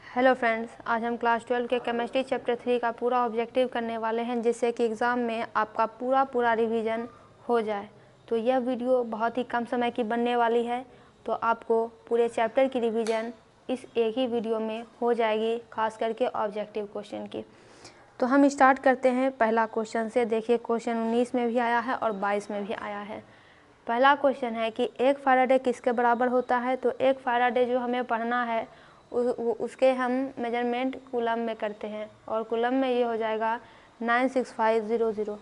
Hello friends, आज हम class 12 के केमिस्ट्री चैप्टर 3 का पूरा ऑब्जेक्टिव करने वाले हैं, जिससे कि एग्ज़ाम में आपका पूरा रिवीजन हो जाए। तो यह वीडियो बहुत ही कम समय की बनने वाली है, तो आपको पूरे चैप्टर की रिवीजन इस एक ही वीडियो में हो जाएगी, खास करके ऑब्जेक्टिव क्वेश्चन की। तो हम स्टार्ट करते हैं पहला क्वेश्चन से। देखिए, क्वेश्चन 19 में भी आया है और 22 में भी आया है। पहला क्वेश्चन है कि एक फैराडे किसके बराबर होता है। तो एक फैराडे जो हमें पढ़ना है उसके हम मेजरमेंट कूलम में करते हैं, और कूलम में ये हो जाएगा 96500।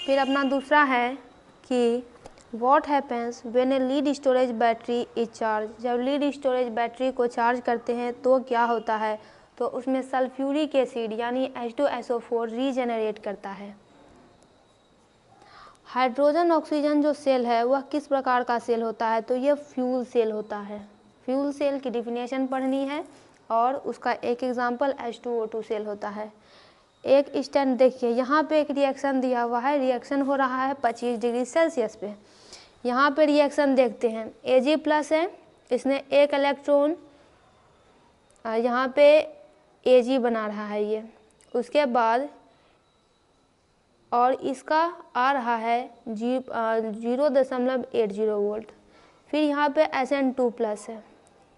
फिर अपना दूसरा है कि what happens when a lead storage battery is charge. जब लीड स्टोरेज बैटरी को चार्ज करते हैं तो क्या होता है। तो उसमें सल्फ्यूरिक एसिड यानी H2SO4 रीजेनरेट करता है। हाइड्रोजन ऑक्सीजन जो सेल है वह किस प्रकार का सेल होता है। तो ये फ्यूल सेल होता है। फ्यूल सेल की डिफिनेशन पढ़नी है, और उसका एक एग्जांपल H2O2 सेल होता है। एक स्टैंड देखिए, यहाँ पे एक रिएक्शन दिया हुआ है, रिएक्शन हो रहा है 25 डिग्री सेल्सियस पे। यहाँ पे रिएक्शन देखते हैं, Ag+ है, इसने एक इलेक्ट्रॉन यहाँ पे Ag बना रहा है ये, उसके बाद और इसका आ रहा है 0.80 वोल्ट। फिर यहाँ पे Sn2+ है,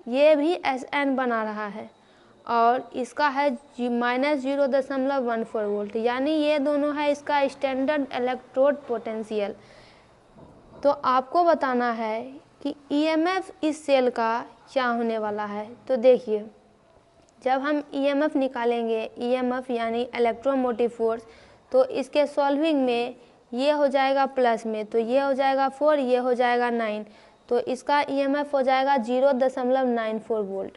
ये भी Sn बना रहा है, और इसका है -0.14 वोल्ट, यानी ये दोनों है इसका स्टैंडर्ड इलेक्ट्रोड पोटेंशियल। तो आपको बताना है कि EMF इस सेल का क्या होने वाला है। तो देखिए, जब हम EMF निकालेंगे, EMF यानी इलेक्ट्रोमोटिव फोर्स, तो इसके सॉल्विंग में ये हो जाएगा प्लस में, तो ये हो जाएगा 4, ये हो जाएगा 9, तो इसका EMF हो जाएगा 0.94 वोल्ट।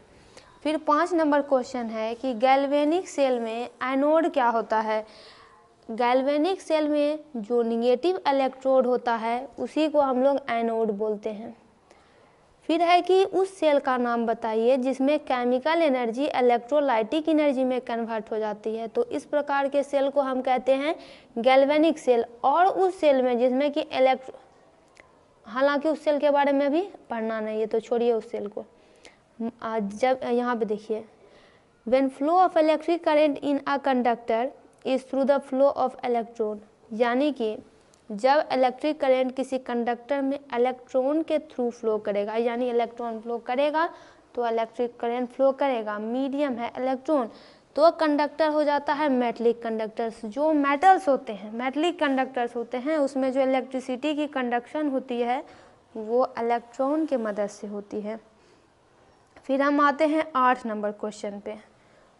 फिर 5 नंबर क्वेश्चन है कि गैल्वेनिक सेल में एनोड क्या होता है। गैल्वेनिक सेल में जो निगेटिव इलेक्ट्रोड होता है उसी को हम लोग एनोड बोलते हैं। फिर है कि उस सेल का नाम बताइए जिसमें केमिकल एनर्जी इलेक्ट्रोलाइटिक एनर्जी में कन्वर्ट हो जाती है। तो इस प्रकार के सेल को हम कहते हैं गैल्वेनिक सेल। और उस सेल में जिसमें कि हालांकि उस सेल के बारे में भी पढ़ना नहीं है, तो छोड़िए उस सेल को। जब यहाँ पे देखिए, when flow of electric current in a conductor is through the flow of electron, यानी कि जब इलेक्ट्रिक करंट किसी कंडक्टर में इलेक्ट्रॉन के थ्रू फ्लो करेगा, यानी इलेक्ट्रॉन फ्लो करेगा तो इलेक्ट्रिक करंट फ्लो करेगा, मीडियम है इलेक्ट्रॉन, तो कंडक्टर हो जाता है मेटलिक कंडक्टर्स। जो मेटल्स होते हैं, मेटलिक कंडक्टर्स होते हैं, उसमें जो इलेक्ट्रिसिटी की कंडक्शन होती है वो इलेक्ट्रॉन के मदद से होती है। फिर हम आते हैं 8 नंबर क्वेश्चन पे।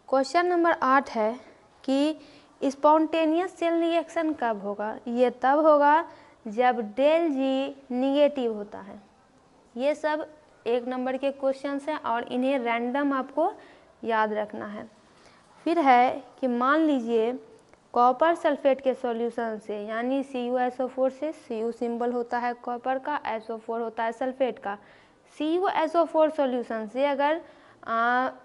क्वेश्चन नंबर 8 है कि स्पॉन्टेनियस सेल रिएक्शन कब होगा। ये तब होगा जब ΔG निगेटिव होता है। ये सब 1 नंबर के क्वेश्चंस हैं, और इन्हें रैंडम आपको याद रखना है। फिर है कि मान लीजिए कॉपर सल्फेट के सॉल्यूशन से, यानी CuSO4 से, Cu सिंबल होता है कॉपर का, SO4 होता है सल्फेट का। CuSO4 सॉल्यूशन से अगर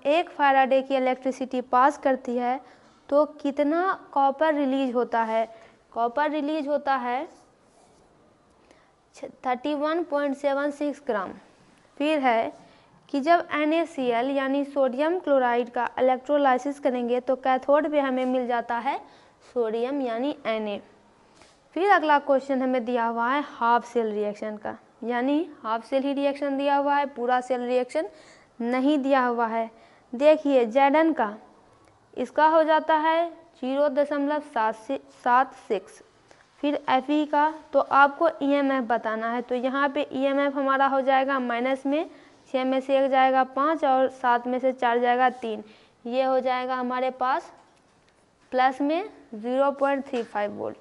1 फैराडे की इलेक्ट्रिसिटी पास करती है तो कितना कॉपर रिलीज होता है। कॉपर रिलीज होता है 31.76 ग्राम। फिर है कि जब NaCl यानी सोडियम क्लोराइड का इलेक्ट्रोलाइसिस करेंगे तो कैथोड पे हमें मिल जाता है सोडियम यानी Na। फिर अगला क्वेश्चन हमें दिया हुआ है हाफ सेल रिएक्शन का, यानी हाफ सेल ही रिएक्शन दिया हुआ है, पूरा सेल रिएक्शन नहीं दिया हुआ है। देखिए Zn का, इसका हो जाता है 0.76। फिर Fe का, तो आपको EMF बताना है। तो यहाँ पे EMF हमारा हो जाएगा माइनस में, 6 में से 1 जाएगा 5, और 7 में से 4 जाएगा 3, ये हो जाएगा हमारे पास प्लस में 0.35 वोल्ट।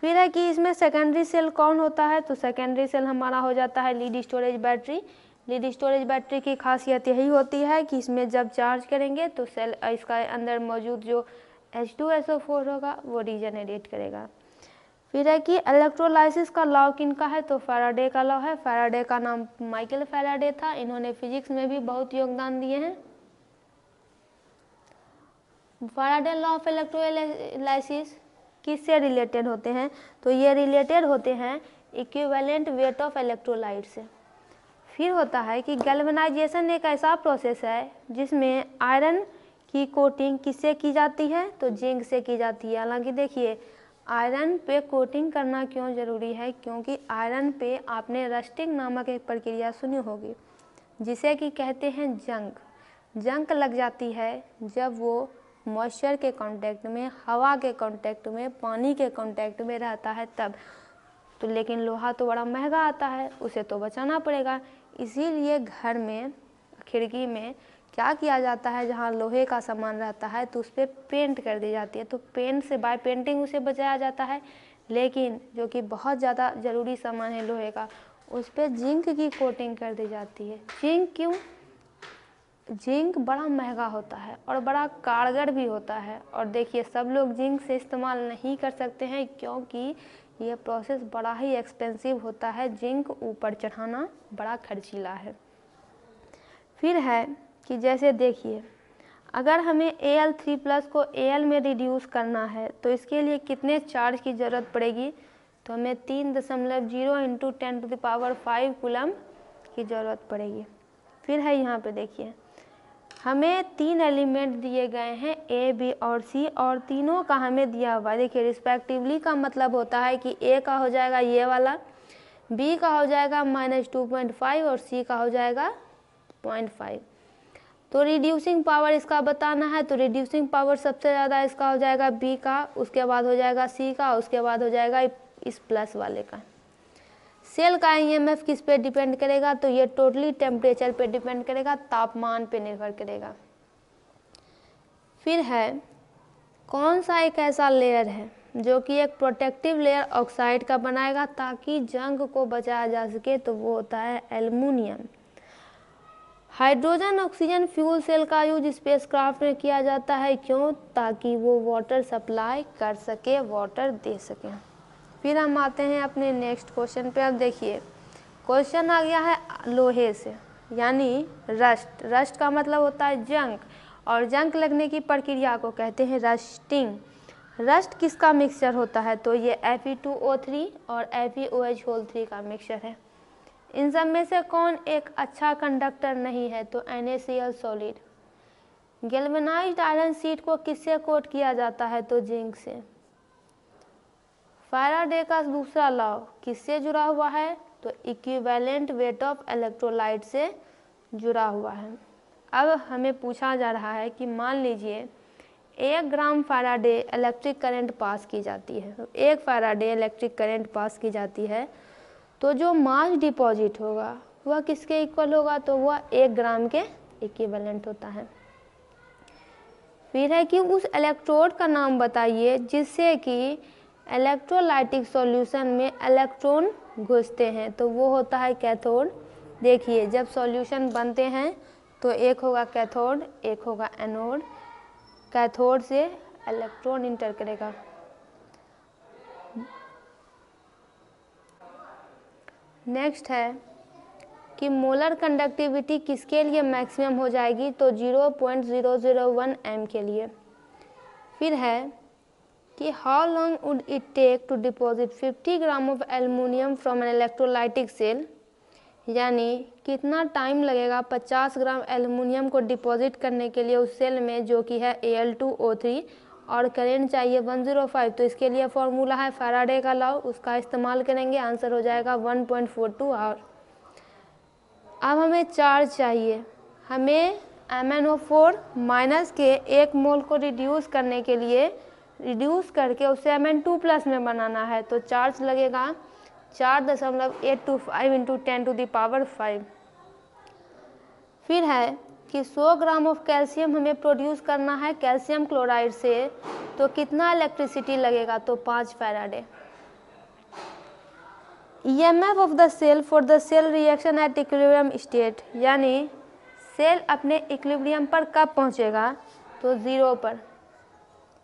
फिर है कि इसमें सेकेंडरी सेल कौन होता है। तो सेकेंडरी सेल हमारा हो जाता है lead storage battery. Lead storage battery की खासियत यही होती है कि इसमें जब चार्ज करेंगे तो सेल इसका अंदर मौजूद जो H2SO4 होगा वो रीजेनरेट करेगा। फिर है कि इलेक्ट्रोलाइसिस का लॉ किनका है। तो फैराडे का लॉ है। फैराडे का नाम माइकल फैराडे था, इन्होंने फिजिक्स में भी बहुत योगदान दिए हैं। फैराडे लॉ ऑफ इलेक्ट्रोलाइसिस किससे रिलेटेड होते हैं। तो ये रिलेटेड होते हैं इक्विवेलेंट वेट ऑफ इलेक्ट्रोलाइट से। फिर होता है कि गैल्वेनाइजेशन एक ऐसा प्रोसेस है जिसमें आयरन की कोटिंग किससे की जाती है, तो जिंक से की जाती है। हालांकि देखिए आयरन पे कोटिंग करना क्यों ज़रूरी है, क्योंकि आयरन पे आपने रस्टिंग नामक एक प्रक्रिया सुनी होगी जिसे कि कहते हैं जंग। जंग लग जाती है जब वो मॉइस्चर के कांटेक्ट में, हवा के कांटेक्ट में, पानी के कांटेक्ट में रहता है तब। तो लेकिन लोहा तो बड़ा महंगा आता है, उसे तो बचाना पड़ेगा, इसीलिए घर में खिड़की में क्या किया जाता है, जहाँ लोहे का सामान रहता है तो उस पर पेंट कर दी जाती है। तो पेंट से, बाय पेंटिंग उसे बचाया जाता है। लेकिन जो कि बहुत ज़्यादा ज़रूरी सामान है लोहे का, उस पर जिंक की कोटिंग कर दी जाती है। जिंक क्यों? जिंक बड़ा महंगा होता है और बड़ा कारगर भी होता है। और देखिए सब लोग जिंक से इस्तेमाल नहीं कर सकते हैं क्योंकि ये प्रोसेस बड़ा ही एक्सपेंसिव होता है। जिंक ऊपर चढ़ाना बड़ा खर्चीला है। फिर है कि जैसे देखिए अगर हमें Al3+ को Al में रिड्यूस करना है तो इसके लिए कितने चार्ज की ज़रूरत पड़ेगी, तो हमें 3.0 × 10⁵ कूलम की ज़रूरत पड़ेगी। फिर है यहाँ पे देखिए हमें 3 एलिमेंट दिए गए हैं A, B और C, और तीनों का हमें दिया हुआ है। देखिए रिस्पेक्टिवली का मतलब होता है कि A का हो जाएगा ये वाला, B का हो जाएगा -2.5 और C का हो जाएगा 0.5। तो रिड्यूसिंग पावर इसका बताना है, तो रिड्यूसिंग पावर सबसे ज़्यादा इसका हो जाएगा B का, उसके बाद हो जाएगा C का, उसके बाद हो जाएगा इस प्लस वाले का। सेल का ईएमएफ किस पे डिपेंड करेगा, तो ये टोटली टेम्परेचर पे डिपेंड करेगा, तापमान पे निर्भर करेगा। फिर है कौन सा एक ऐसा लेयर है जो कि एक प्रोटेक्टिव लेयर ऑक्साइड का बनाएगा ताकि जंग को बचाया जा सके, तो वो होता है aluminium. Hydrogen oxygen fuel cell का यूज स्पेसक्राफ्ट में किया जाता है, क्यों? ताकि वो वाटर सप्लाई कर सके, वाटर दे सके। फिर हम आते हैं अपने नेक्स्ट क्वेश्चन पे। अब देखिए क्वेश्चन आ गया है लोहे से, यानी रस्ट। रस्ट का मतलब होता है जंग, और जंग लगने की प्रक्रिया को कहते हैं रस्टिंग। रस्ट किसका मिक्सचर होता है, तो ये Fe2O3 और FeOH3 का मिक्सचर है। इन सब में से कौन एक अच्छा कंडक्टर नहीं है, तो NaCl solid. Galvanised iron sheet को किससे कोट किया जाता है, तो जिंक से। फैराडे का दूसरा लॉ किससे जुड़ा हुआ है, तो इक्विवेलेंट वेट ऑफ इलेक्ट्रोलाइट से जुड़ा हुआ है। अब हमें पूछा जा रहा है कि मान लीजिए 1 ग्राम फैराडे इलेक्ट्रिक करंट पास की जाती है, तो 1 फैराडे इलेक्ट्रिक करंट पास की जाती है, तो जो मास डिपॉजिट होगा वह किसके इक्वल होगा, तो वह 1 ग्राम के इक्विवेलेंट होता है। फिर है कि उस इलेक्ट्रोड का नाम बताइए जिससे कि इलेक्ट्रोलाइटिक सॉल्यूशन में इलेक्ट्रॉन घुसते हैं, तो वो होता है कैथोड। देखिए जब सॉल्यूशन बनते हैं तो एक होगा कैथोड, एक होगा एनोड। कैथोड से इलेक्ट्रॉन इंटर करेगा। नेक्स्ट है कि मोलर कंडक्टिविटी किसके लिए मैक्सिमम हो जाएगी, तो 0.001 m के लिए। फिर है कि how long would it take to deposit 50 gram of aluminium from an electrolytic cell, यानी कितना टाइम लगेगा 50 ग्राम एल्युमिनियम को डिपॉजिट करने के लिए उस सेल में, जो कि है Al2O3, और करेंट चाहिए 105। तो इसके लिए फॉर्मूला है फैराडे का लॉ, उसका इस्तेमाल करेंगे, आंसर हो जाएगा 1.42 आवर। अब हमें चार्ज चाहिए, हमें MnO4 माइनस के 1 मोल को रिड्यूस करने के लिए, रिड्यूस करके उसे Mn2+ में बनाना है, तो चार्ज लगेगा 4.825 × 10⁵। फिर है कि 100 ग्राम ऑफ कैल्शियम हमें प्रोड्यूस करना है कैल्शियम क्लोराइड से, तो कितना इलेक्ट्रिसिटी लगेगा, तो 5 Faraday. EMF of the cell for the cell reaction at equilibrium state, यानी सेल अपने इक्विलिब्रियम पर कब पहुंचेगा, तो 0 पर।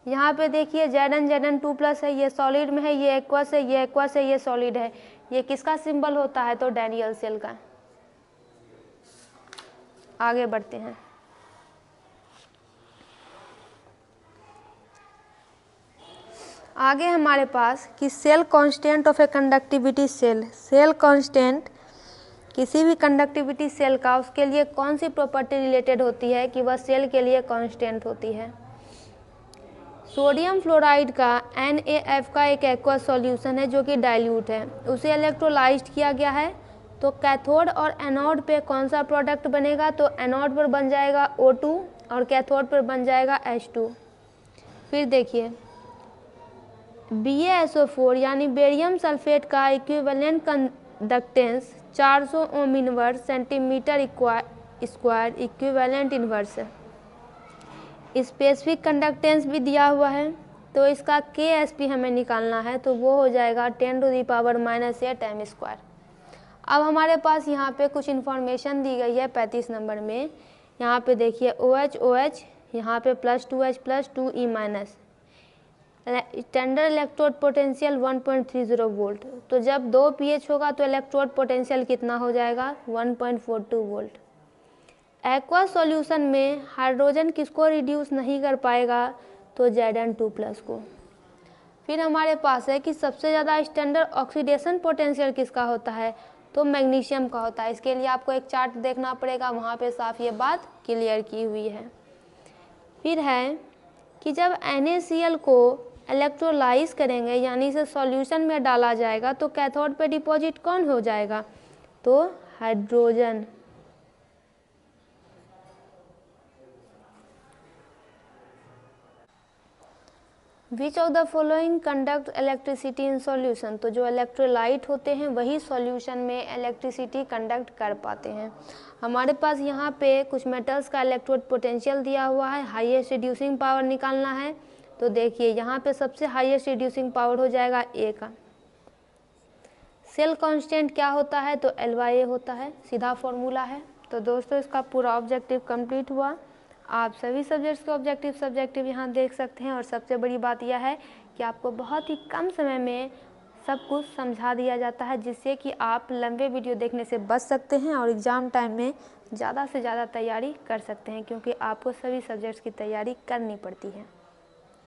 यहाँ पे देखिए Zn2+ है, ये सॉलिड में है, ये एक्वस है, ये एक्वस है, ये सॉलिड है। ये किसका सिंबल होता है, तो डैनियल सेल का। आगे बढ़ते हैं। आगे हमारे पास कि cell constant of a conductivity cell. Cell constant किसी भी कंडक्टिविटी सेल का उसके लिए कौन सी प्रॉपर्टी रिलेटेड होती है कि वह सेल के लिए कांस्टेंट होती है। सोडियम फ्लोराइड का NaF का एक एक्वस सॉल्यूशन है जो कि डाइल्यूट है, उसे इलेक्ट्रोलाइज्ड किया गया है। तो कैथोड और एनोड पे कौन सा प्रोडक्ट बनेगा, तो एनोड पर बन जाएगा O2 और कैथोड पर बन जाएगा H2। फिर देखिए BaSO4 यानी बेरियम सल्फेट का equivalent conductance 400 ohm inverse centimetre square equivalent inverse है। स्पेसिफिक कंडक्टेंस भी दिया हुआ है, तो इसका KSP हमें निकालना है, तो वो हो जाएगा 10⁻⁻8 m²। अब हमारे पास यहाँ पे कुछ इन्फॉर्मेशन दी गई है 35 नंबर में। यहाँ पे देखिए OH यहाँ पे +2H + 2E-। Standard electrode potential 1.30 volt. तो जब 2 pH होगा तो इलेक्ट्रोड पोटेंशियल कितना हो जाएगा, 1.42 वोल्ट। एक्वस सॉल्यूशन में हाइड्रोजन किसको रिड्यूस नहीं कर पाएगा, तो Zn2+ को। फिर हमारे पास है कि सबसे ज़्यादा स्टैंडर्ड ऑक्सीडेशन पोटेंशियल किसका होता है, तो मैग्नीशियम का होता है। इसके लिए आपको एक चार्ट देखना पड़ेगा, वहाँ पे साफ ये बात क्लियर की हुई है। फिर है कि जब NaCl को इलेक्ट्रोलाइज करेंगे यानी इसे सॉल्यूशन में डाला जाएगा तो कैथोड पे डिपॉजिट कौन हो जाएगा, तो hydrogen. Which of the following conduct electricity in solution. तो जो इलेक्ट्रोलाइट होते हैं वही सॉल्यूशन में इलेक्ट्रिसिटी कंडक्ट कर पाते हैं। हमारे पास यहाँ पे कुछ मेटल्स का इलेक्ट्रोड पोटेंशियल दिया हुआ है, हाईएस्ट रिड्यूसिंग पावर निकालना है। तो देखिए यहाँ पे सबसे हाईएस्ट रिड्यूसिंग पावर हो जाएगा A का। सेल कांस्टेंट क्या होता है, तो L/A होता है, सीधा फॉर्मूला है। तो दोस्तों इसका पूरा ऑब्जेक्टिव कंप्लीट हुआ। आप सभी सब्जेक्ट्स के सब्जेक्टिव यहाँ देख सकते हैं। और सबसे बड़ी बात यह है कि आपको बहुत ही कम समय में सब कुछ समझा दिया जाता है, जिससे कि आप लंबे वीडियो देखने से बच सकते हैं और एग्ज़ाम टाइम में ज़्यादा से ज़्यादा तैयारी कर सकते हैं, क्योंकि आपको सभी सब्जेक्ट्स की तैयारी करनी पड़ती है।